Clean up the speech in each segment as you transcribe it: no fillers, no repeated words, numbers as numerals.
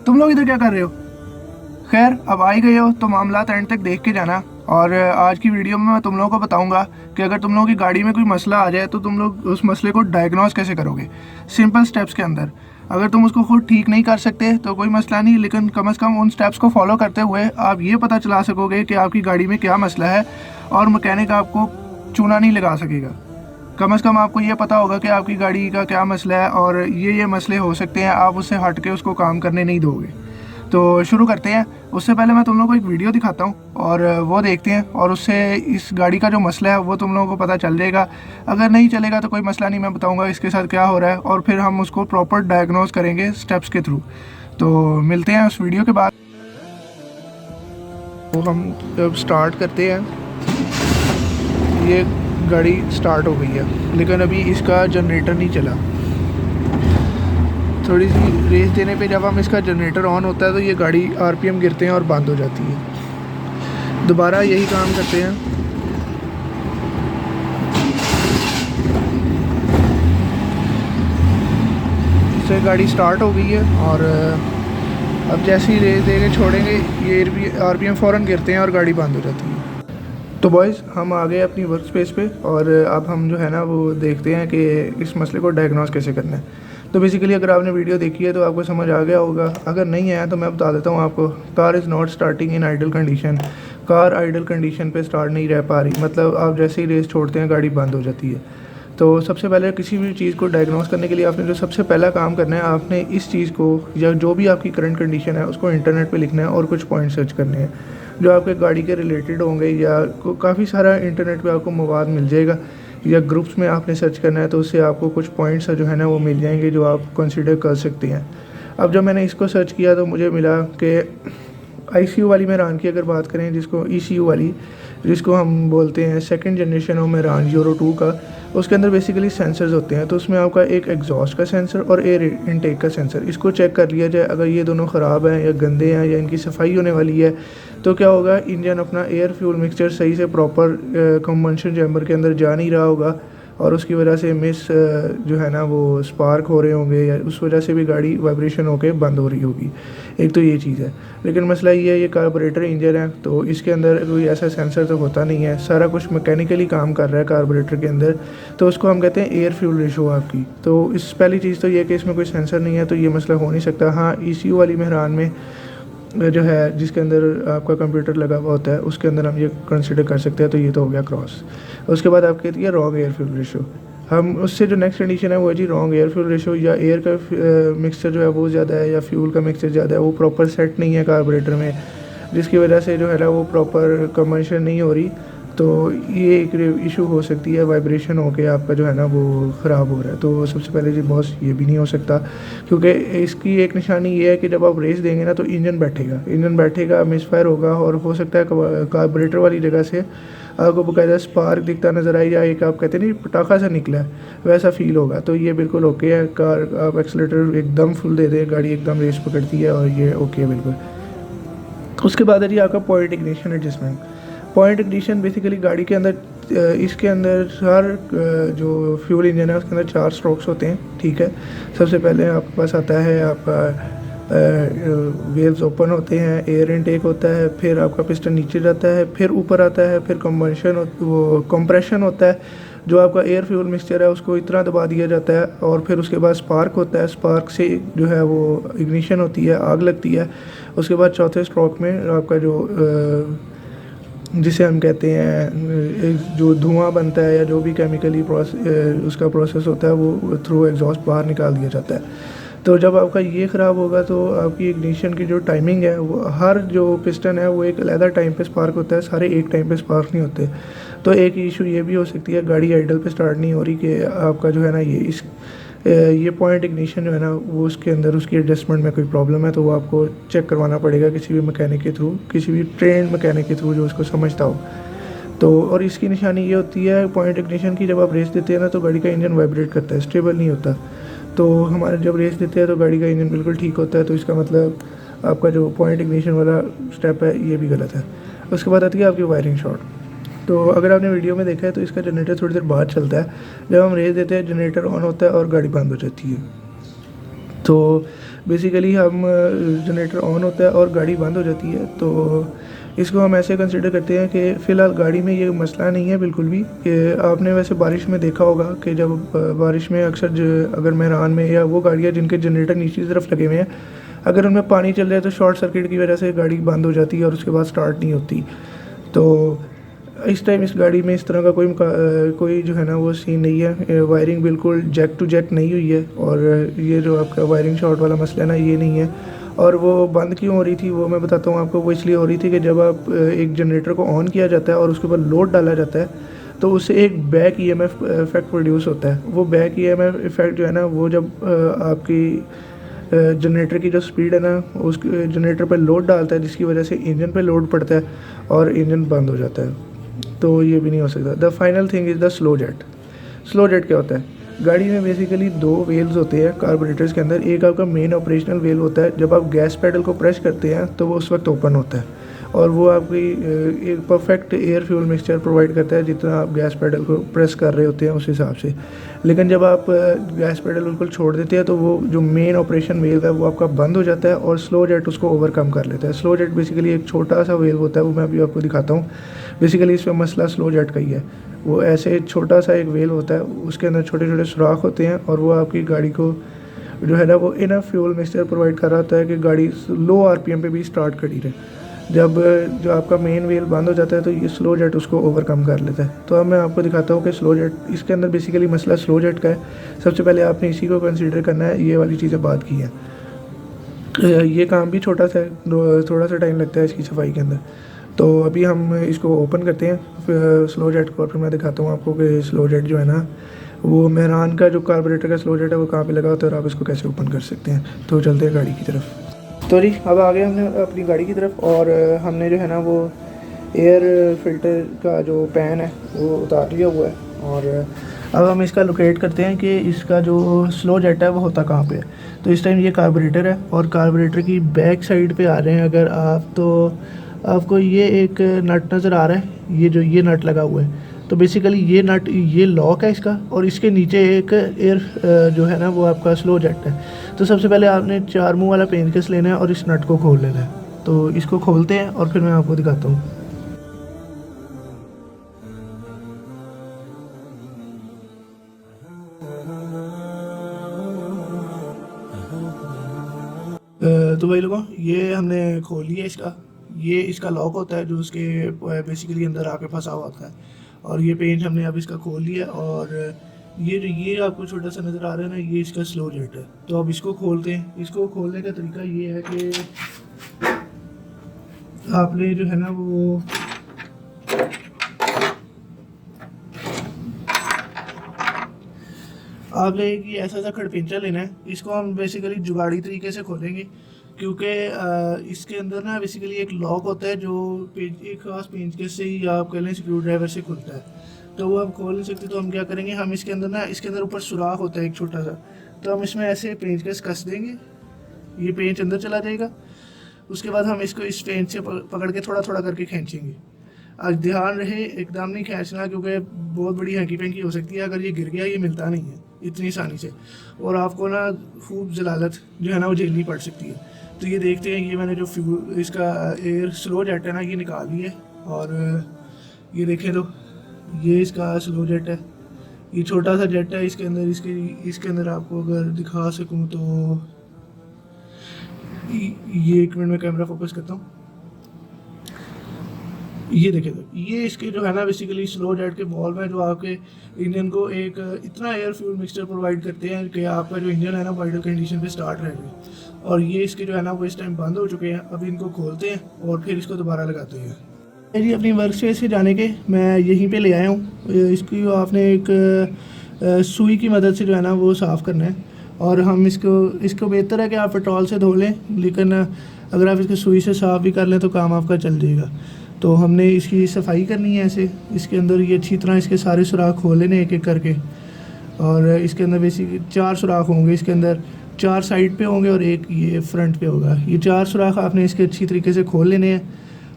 तुम लोग इधर क्या कर रहे हो? खैर, अब आ ही गए हो तो मामला एंड तक देख के जाना। और आज की वीडियो में मैं तुम लोगों को बताऊंगा कि अगर तुम लोगों की गाड़ी में कोई मसला आ जाए तो तुम लोग उस मसले को डायग्नोस कैसे करोगे, सिंपल स्टेप्स के अंदर। अगर तुम उसको खुद ठीक नहीं कर सकते तो कोई मसला नहीं, लेकिन कम से कम उन स्टेप्स को फॉलो करते हुए आप ये पता चला सकोगे कि आपकी गाड़ी में क्या मसला है, और मैकेनिक आपको चूना नहीं लगा सकेगा। कम से कम आपको ये पता होगा कि आपकी गाड़ी का क्या मसला है और ये मसले हो सकते हैं, आप उससे हट के उसको काम करने नहीं दोगे। तो शुरू करते हैं। उससे पहले मैं तुम लोगों को एक वीडियो दिखाता हूँ और वो देखते हैं, और उससे इस गाड़ी का जो मसला है वो तुम लोगों को पता चल जाएगा। अगर नहीं चलेगा तो कोई मसला नहीं, मैं बताऊँगा इसके साथ क्या हो रहा है और फिर हम उसको प्रॉपर डायग्नोज करेंगे स्टेप्स के थ्रू। तो मिलते हैं उस वीडियो के बाद। तो हम जब स्टार्ट करते हैं, ये गाड़ी स्टार्ट हो गई है लेकिन अभी इसका जनरेटर नहीं चला। थोड़ी सी रेस देने पे जब हम इसका जनरेटर ऑन होता है तो ये गाड़ी आरपीएम गिरते हैं और बंद हो जाती है। दोबारा यही काम करते हैं। इससे गाड़ी स्टार्ट हो गई है और अब जैसे ही रेस दे के छोड़ेंगे ये आरपीएम फ़ौरन गिरते हैं और गाड़ी बंद हो जाती है। तो बॉयज़, हम आ गए अपनी वर्क स्पेस पे और अब हम जो है ना वो देखते हैं कि इस मसले को डायग्नोस कैसे करना है। तो बेसिकली अगर आपने वीडियो देखी है तो आपको समझ आ गया होगा, अगर नहीं आया तो मैं बता देता हूँ आपको। Car is not starting in idle condition. Car idle condition पे स्टार्ट नहीं रह पा रही, मतलब आप जैसे ही रेस छोड़ते हैं गाड़ी बंद हो जाती है। तो सबसे पहले किसी भी चीज़ को डायग्नोस करने के लिए आपने जो सबसे पहला काम करना है, आपने इस चीज़ को या जो भी आपकी करंट कंडीशन है उसको इंटरनेट पे लिखना है और कुछ पॉइंट सर्च करने हैं जो आपके गाड़ी के रिलेटेड होंगे, या काफ़ी सारा इंटरनेट पे आपको मवाद मिल जाएगा, या ग्रुप्स में आपने सर्च करना है तो उससे आपको कुछ पॉइंट्स जो है ना वो मिल जाएंगे जो आप कंसिडर कर सकते हैं। अब जब मैंने इसको सर्च किया तो मुझे मिला कि ICU वाली मेरान की अगर बात करें, जिसको ECU वाली, जिसको हम बोलते हैं second generation of Mehran euro 2 का, उसके अंदर बेसिकली सेंसर्स होते हैं। तो उसमें आपका एक एग्जॉस्ट का सेंसर और एयर इनटेक का सेंसर, इसको चेक कर लिया जाए। अगर ये दोनों ख़राब हैं या गंदे हैं या इनकी सफाई होने वाली है तो क्या होगा, इंजन अपना एयर फ्यूल मिक्सचर सही से प्रॉपर कंबंशन चैम्बर के अंदर जा नहीं रहा होगा और उसकी वजह से जो है ना वो स्पार्क हो रहे होंगे, या उस वजह से भी गाड़ी वाइब्रेशन होकर बंद हो रही होगी। एक तो ये चीज़ है। लेकिन मसला ये है, ये कार्बोरेटर इंजन है तो इसके अंदर कोई ऐसा सेंसर तो होता नहीं है, सारा कुछ मैकेनिकली काम कर रहा है कार्बोरेटर के अंदर। तो उसको हम कहते हैं एयर फ्यूल रेशो आपकी। तो इस पहली चीज़ तो ये कि इसमें कोई सेंसर नहीं है तो ये मसला हो नहीं सकता। हाँ, ECU वाली मेहरान में जो है जिसके अंदर आपका कंप्यूटर लगा हुआ होता है उसके अंदर हम ये कंसिडर कर सकते हैं। तो ये तो हो गया क्रॉस। उसके बाद आप कहती है रॉन्ग एयर फ्यूल रेशो। हम उससे जो नेक्स्ट कंडीशन है वो है जी रॉन्ग एयर फ्यूल रेशो, या एयर का मिक्सचर जो है वो ज़्यादा है या फ्यूल का मिक्सचर ज़्यादा है, वो प्रॉपर सेट नहीं है कार्बोरेटर में, जिसकी वजह से जो है ना वो प्रॉपर कंबंशन नहीं हो रही। तो ये एक इशू हो सकती है, वाइब्रेशन होके आपका जो है ना वो ख़राब हो रहा है। तो सबसे पहले जी बॉस ये भी नहीं हो सकता, क्योंकि इसकी एक निशानी ये है कि जब आप रेस देंगे ना तो इंजन बैठेगा, मिसफायर होगा, और हो सकता है कार्बोरेटर वाली जगह से आपको बाकायदा स्पार्क दिखता नज़र आई, या एक आप कहते नहीं पटाखा सा निकला है वैसा फील होगा। तो ये बिल्कुल ओके है। कार आप एक्सलेटर एकदम फुल दे दें, गाड़ी एकदम रेस पकड़ती है और ये ओके है बिल्कुल। उसके बाद है जी आपका point ignition adjustment. Point ignition basically गाड़ी के अंदर इसके अंदर हर जो फ्यूल इंजन है उसके अंदर 4 स्ट्रोक्स होते हैं, ठीक है। सबसे पहले आपके पास आता है आपका वेव्स ओपन होते हैं, एयर इनटेक होता है, फिर आपका पिस्टन नीचे जाता है, फिर ऊपर आता है, फिर कंप्रेशन होता है, जो आपका एयर फ्यूल मिक्सचर है उसको इतना दबा दिया जाता है, और फिर उसके बाद स्पार्क होता है, स्पार्क से जो है वो इग्निशन होती है, आग लगती है। उसके बाद चौथे स्ट्रोक में आपका जो जिसे हम कहते हैं जो धुआं बनता है या जो भी केमिकली उसका प्रोसेस होता है वो थ्रू एग्जॉस्ट बाहर निकाल दिया जाता है। तो जब आपका ये ख़राब होगा तो आपकी इग्निशन की जो टाइमिंग है वो हर जो पिस्टन है वो एक अलग टाइम पे स्पार्क होता है, सारे एक टाइम पे स्पार्क नहीं होते। तो एक इशू ये भी हो सकती है, गाड़ी आइडल पे स्टार्ट नहीं हो रही, कि आपका जो है ना ये पॉइंट इग्निशन जो है ना वो उसके अंदर उसकी एडजस्टमेंट में कोई प्रॉब्लम है, तो वो आपको चेक करवाना पड़ेगा किसी भी मैकेनिक के थ्रू, किसी भी ट्रेंड मैकेनिक के थ्रू जो उसको समझता हो। तो और इसकी निशानी ये होती है पॉइंट इग्निशन की, जब आप रेस देते हैं ना तो गाड़ी का इंजन वाइब्रेट करता है, स्टेबल नहीं होता। तो हमारे जब रेस देते हैं तो गाड़ी का इंजन बिल्कुल ठीक होता है, तो इसका मतलब आपका जो पॉइंट इग्निशन वाला स्टेप है ये भी गलत है। उसके बाद आती है आपकी वायरिंग शॉर्ट। तो अगर आपने वीडियो में देखा है तो इसका जनरेटर थोड़ी देर बाद चलता है, जब हम रेस देते हैं जनरेटर ऑन होता है और गाड़ी बंद हो जाती है। तो बेसिकली हम जनरेटर ऑन होता है और गाड़ी बंद हो जाती है। तो इसको हम ऐसे कंसिडर करते हैं कि फ़िलहाल गाड़ी में ये मसला नहीं है बिल्कुल भी। कि आपने वैसे बारिश में देखा होगा कि जब बारिश में अक्सर अगर मेहरान में या वो गाड़ियाँ जिनके जनरेटर नीचे की तरफ लगे हुए हैं, अगर उनमें पानी चल रहा है तो शॉर्ट सर्किट की वजह से गाड़ी बंद हो जाती है और उसके बाद स्टार्ट नहीं होती। तो इस टाइम इस गाड़ी में इस तरह का कोई जो है ना वो सीन नहीं है। वायरिंग बिल्कुल जैक टू जैक नहीं हुई है और ये जो आपका वायरिंग शॉर्ट वाला मसला है ना, ये नहीं है। और वो बंद क्यों हो रही थी वो मैं बताता हूँ आपको। वो इसलिए हो रही थी कि जब आप एक जनरेटर को ऑन किया जाता है और उसके ऊपर लोड डाला जाता है तो उससे एक बैक ईएमएफ इफेक्ट प्रोड्यूस होता है। वो बैक ईएमएफ इफेक्ट जो है ना, वो जब आपकी जनरेटर की जो स्पीड है ना, उस जनरेटर पर लोड डालता है, जिसकी वजह से इंजन पे लोड पड़ता है और इंजन बंद हो जाता है। तो ये भी नहीं हो सकता। The final thing is the slow jet. Slow jet क्या होता है? गाड़ी में बेसिकली 2 वेल्स होते हैं कार्बोरेटर्स के अंदर। एक आपका मेन ऑपरेशनल वेल होता है, जब आप गैस पेडल को प्रेस करते हैं तो वो उस वक्त ओपन होता है और वो आपकी एक perfect air fuel mixture provide करता है जितना आप गैस पेडल को प्रेस कर रहे होते हैं उस हिसाब से। लेकिन जब आप गैस पेडल बिल्कुल छोड़ देते हैं तो वो जो मेन ऑपरेशन वेल है वो आपका बंद हो जाता है और स्लो जेट उसको ओवरकम कर लेता है। स्लो जेट बेसिकली एक छोटा सा वेल होता है, वो मैं अभी आपको दिखाता हूँ। बेसिकली इसमें मसला स्लो जेट का ही है। वो ऐसे छोटा सा एक वेल होता है, उसके अंदर छोटे छोटे सुराख होते हैं और वो आपकी गाड़ी को जो है ना वो इनफ फ्यूल मिक्सचर प्रोवाइड कर रहा होता है कि गाड़ी लो आरपीएम पे भी स्टार्ट करी रहे। जब जो आपका मेन व्हील बंद हो जाता है तो ये स्लो जेट उसको ओवरकम कर लेता है। तो अब मैं आपको दिखाता हूँ कि स्लो जेट, इसके अंदर बेसिकली मसला स्लो जेट का है। सबसे पहले आपने इसी को कंसीडर करना है, ये वाली चीज़ें बात की है। ये काम भी छोटा सा है, थोड़ा सा टाइम लगता है इसकी सफाई के अंदर। तो अभी हम इसको ओपन करते हैं स्लो जेट को, और फिर मैं दिखाता हूँ आपको कि स्लो जेट जो है ना वो मेहरान का जो कार्बोरेटर का स्लो जेट है वो कहाँ पे लगा होता है और आप इसको कैसे ओपन कर सकते हैं। तो चलते हैं गाड़ी की तरफ। तो जी अब आ गए हमने अपनी गाड़ी की तरफ और हमने जो है ना वो एयर फिल्टर का जो पैन है वो उतार लिया हुआ है और अब हम इसका लोकेट करते हैं कि इसका जो स्लो जेट है वो होता कहाँ पे है। तो इस टाइम ये कार्बोरेटर है और कार्बोरेटर की बैक साइड पे आ रहे हैं अगर आप, तो आपको ये एक नट नज़र आ रहा है, ये जो ये नट लगा हुआ है। तो बेसिकली ये नट, ये लॉक है इसका और इसके नीचे एक एयर जो है ना वो आपका स्लो जेट है। तो सबसे पहले आपने 4 मुंह वाला पेंचकस लेना है और इस नट को खोल लेना है। तो इसको खोलते हैं और फिर मैं आपको दिखाता हूँ। तो भाई लोगों, ये हमने खोल लिया इसका। ये इसका लॉक होता है जो उसके बेसिकली अंदर आके फंसा हुआ होता है और ये पेंच हमने अब इसका खोल लिया। और ये आपको छोटा सा नज़र आ रहा है ना, ये इसका स्लो जेट है। तो अब इसको खोलते हैं। इसको खोलने का तरीका ये है कि आपने जो है ना वो आपने एक ये ऐसा सा खड़पिंचा लेना है। इसको हम बेसिकली जुगाड़ी तरीके से खोलेंगे क्योंकि इसके अंदर ना बेसिकली एक लॉक होता है जो एक खास पेंचकस से ही आप कह लें स्क्रू ड्राइवर से खुलता है। तो वो हम खोल नहीं सकते। तो हम क्या करेंगे, हम इसके अंदर ना, इसके अंदर ऊपर सुराख होता है एक छोटा सा, तो हम इसमें ऐसे पेंचकस कस देंगे, ये पेंच अंदर चला जाएगा। उसके बाद हम इसको इस पेंच से पकड़ के थोड़ा थोड़ा करके खींचेंगे। आज ध्यान रहे एकदम नहीं खींचना क्योंकि बहुत बड़ी हैंकी पैंकी हो सकती है। अगर ये गिर गया, ये मिलता नहीं है इतनी आसानी से और आपको ना खूब जलालत जो है ना वो झेलनी पड़ सकती है। तो ये देखते हैं, ये मैंने जो फ्यूल इसका एयर स्लो जेट है ना ये निकाल ली है और ये देखें तो ये इसका स्लो जेट है। ये छोटा सा जेट है, इसके अंदर इसके अंदर आपको अगर दिखा सकूं तो ये 1 मिनट में कैमरा फोकस करता हूँ। ये देखें तो ये इसके जो है ना बेसिकली स्लो जेट के बॉल में जो आपके इंजन को एक इतना एयर फ्यूल मिक्सचर प्रोवाइड करते हैं कि आपका जो इंजन है ना वाइडल कंडीशन पे स्टार्ट रहेगा। और ये इसके जो है ना वो इस टाइम बंद हो चुके हैं। अभी इनको खोलते हैं और फिर इसको दोबारा लगाते हैं। जी अपनी वर्क स्पेस से जाने के मैं यहीं पे ले आया हूँ। इसकी आपने एक सुई की मदद से जो है ना वो साफ़ करना है और हम इसको बेहतर है कि आप पेट्रोल से धो लें, लेकिन अगर आप इसको सुई से साफ़ भी कर लें तो काम आपका चल जाएगा। तो हमने इसकी सफाई करनी है ऐसे। इसके अंदर ये अच्छी तरह इसके सारे सुराख खोल लेने एक एक करके और इसके अंदर बेसिकली 4 सुराख होंगे। इसके अंदर 4 साइड पे होंगे और एक ये फ्रंट पे होगा। ये 4 सुराख आपने इसके अच्छी तरीके से खोल लेने हैं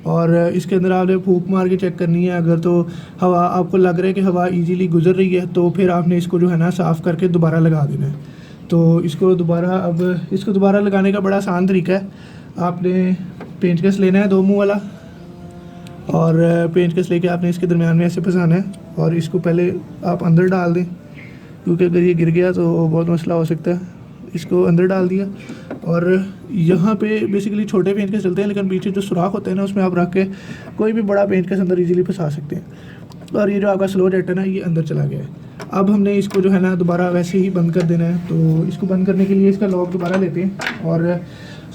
और इसके अंदर आपने फूंक मार के चेक करनी है। अगर तो हवा आपको लग रहा है कि हवा इजीली गुजर रही है तो फिर आपने इसको जो है ना साफ़ करके दोबारा लगा देना है। तो इसको दोबारा लगाने का बड़ा आसान तरीका है। आपने पेंचकस लेना है 2 मुँह वाला, और पेंचकस लेके आपने इसके दरमियान में ऐसे फंसाना है और इसको पहले आप अंदर डाल दें, क्योंकि अगर ये गिर गया तो बहुत मसला हो सकता है। इसको अंदर डाल दिया और यहाँ पे बेसिकली छोटे पेंचकस चलते हैं, लेकिन पीछे जो सुराख होते हैं ना उसमें आप रख के कोई भी बड़ा पेंचकस अंदर इजीली फंसा सकते हैं। और ये जो आपका स्लो जेट है ना, ये अंदर चला गया है। अब हमने इसको जो है ना दोबारा वैसे ही बंद कर देना है। तो इसको बंद करने के लिए इसका लॉक दोबारा लेते हैं, और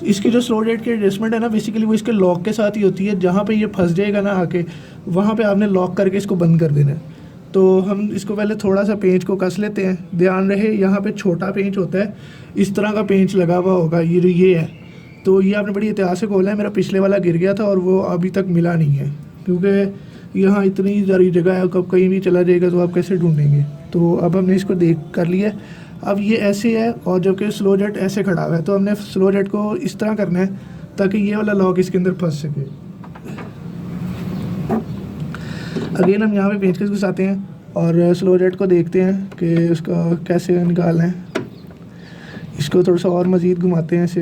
इसकी जो स्लो जेट की एडजस्टमेंट है ना, बेसिकली वो इसके लॉक के साथ ही होती है। जहाँ पे ये फंस जाएगा ना आके, वहाँ पे आपने लॉक करके इसको बंद कर देना है। तो हम इसको पहले थोड़ा सा पेंच को कस लेते हैं। ध्यान रहे यहाँ पे छोटा पेंच होता है, इस तरह का पेंच लगा हुआ होगा, ये जो ये है। तो ये आपने बड़ी एहतियात से खोला है। मेरा पिछले वाला गिर गया था और वो अभी तक मिला नहीं है, क्योंकि यहाँ इतनी सारी जगह है, कब कहीं भी चला जाएगा तो आप कैसे ढूंढेंगे। तो अब हमने इसको देख कर लिया। अब ये ऐसे है और जबकि स्लो जेट ऐसे खड़ा हुआ है, तो हमने स्लो जेट को इस तरह करना है ताकि ये वाला लॉक इसके अंदर फंस सके। अगेन हम यहाँ पे पेंचकस घुसाते हैं और स्लो जेट को देखते हैं कि उसका कैसे निकालना है। इसको थोड़ा सा और मज़ीद घुमाते हैं ऐसे।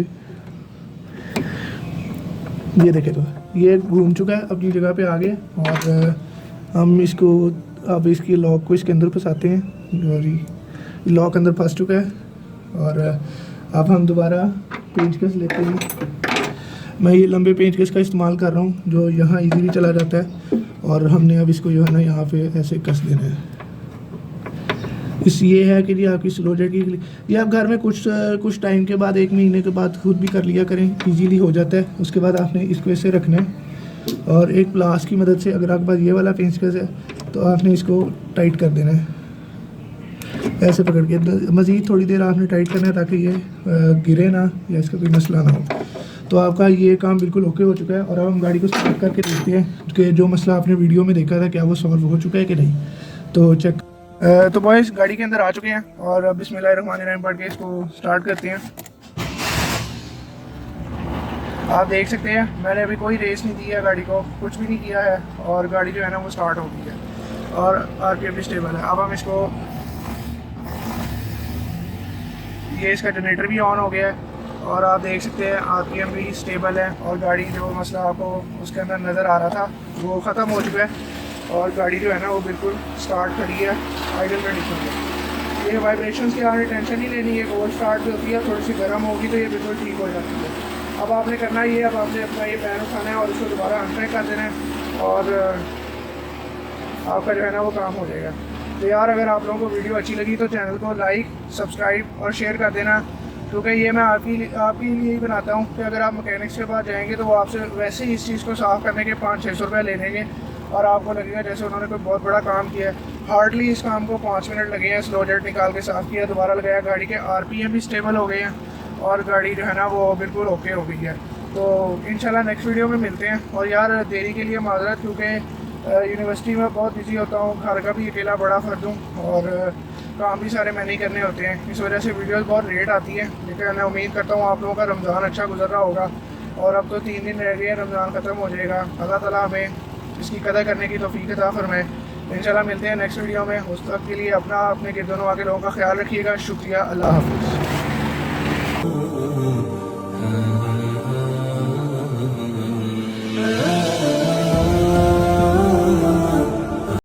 ये देखें, तो ये घूम चुका है, अपनी जगह पे आ गया। और हम इसको अब इसकी लॉक को इसके अंदर फंसाते हैं और ये लॉक अंदर फंस चुका है। और अब हम दोबारा पेंचकस लेते हैं। मैं ये लंबे पेंचकस का इस्तेमाल कर रहा हूँ जो यहाँ इजीली चला जाता है, और हमने अब इसको जो है ना यहाँ पे ऐसे कस देना है। ये है कि जी आपकी स्लो जेट की, ये आप घर में कुछ टाइम के बाद, 1 महीने के बाद खुद भी कर लिया करें, इजीली हो जाता है। उसके बाद आपने इसको ऐसे रखना है और एक प्लास की मदद से, अगर आपके पास ये वाला पेंचकस है तो आपने इसको टाइट कर देना है, ऐसे पकड़ के। मज़ीद थोड़ी देर आपने टाइट करना है ताकि ये गिरे ना या इसका कोई मसला ना हो। तो आपका ये काम बिल्कुल ओके हो चुका है। और अब हम गाड़ी को स्टार्ट करके देखते हैं कि जो मसला आपने वीडियो में देखा था क्या वो सॉल्व हो चुका है कि नहीं। तो चेक। तो बॉयज़ गाड़ी के अंदर आ चुके हैं और अब बिस्मिल्लाहिर्रहमानिर्रहीम पढ़ के इसको स्टार्ट करते हैं। आप देख सकते हैं मैंने अभी कोई रेस नहीं दी है, गाड़ी को कुछ भी नहीं किया है, और गाड़ी जो है ना वो स्टार्ट हो गई है और RPM भी स्टेबल है। अब हम इसको, ये इसका जनरेटर भी ऑन हो गया है और आप देख सकते हैं RPM भी स्टेबल है, और गाड़ी जो मसला आपको उसके अंदर नज़र आ रहा था वो ख़त्म हो चुका है, और गाड़ी जो है ना वो बिल्कुल स्टार्ट खड़ी है, आइडल कंडीशन में। ये वाइब्रेशंस की आपने टेंशन नहीं लेनी है। कोल्ड स्टार्ट जो होती है थोड़ी सी गर्म होगी तो ये बिल्कुल ठीक हो जाती है। अब आपने करना ये, अब आपने अपना ये पैर उठाना है और इसको दोबारा अनट्रैक कर देना है और आपका जो है ना वो काम हो जाएगा। तो यार अगर आप लोगों को वीडियो अच्छी लगी तो चैनल को लाइक, सब्सक्राइब और शेयर कर देना, क्योंकि ये मैं आपके लिए ही बनाता हूँ कि अगर आप मैकेनिक्स के पास जाएंगे तो वो आपसे वैसे ही इस चीज़ को साफ़ करने के 500-600 रुपये ले लेंगे और आपको लगेगा जैसे उन्होंने कोई बहुत बड़ा काम किया है। हार्डली इस काम को 5 मिनट लगे हैं। स्लो जेट निकाल के साफ़ किया, दोबारा लगाया, गाड़ी के RPM भी स्टेबल हो गए हैं और गाड़ी जो है ना वो बिल्कुल ओके हो गई है। तो इंशाल्लाह नेक्स्ट वीडियो में मिलते हैं। और यार देरी के लिए माजरत, क्योंकि यूनिवर्सिटी में बहुत बिजी होता हूँ, घर का भी अकेला बड़ा फर्द हूँ और काम भी सारे मैंने ही करने होते हैं, इस वजह से वीडियोस बहुत लेट आती है। लेकिन मैं उम्मीद करता हूँ आप लोगों का रमज़ान अच्छा गुजर रहा होगा, और अब तो 3 दिन रह गए, रमज़ान ख़त्म हो जाएगा। अल्लाह ताला हमें इसकी कदर करने की तौफीक अता फरमाए। इंशाल्लाह मिलते हैं नेक्स्ट वीडियो में। उस वक्त के लिए अपने गिरदोनों आगे लोगों का ख्याल रखिएगा। शुक्रिया, अल्लाह हाफ़िज़।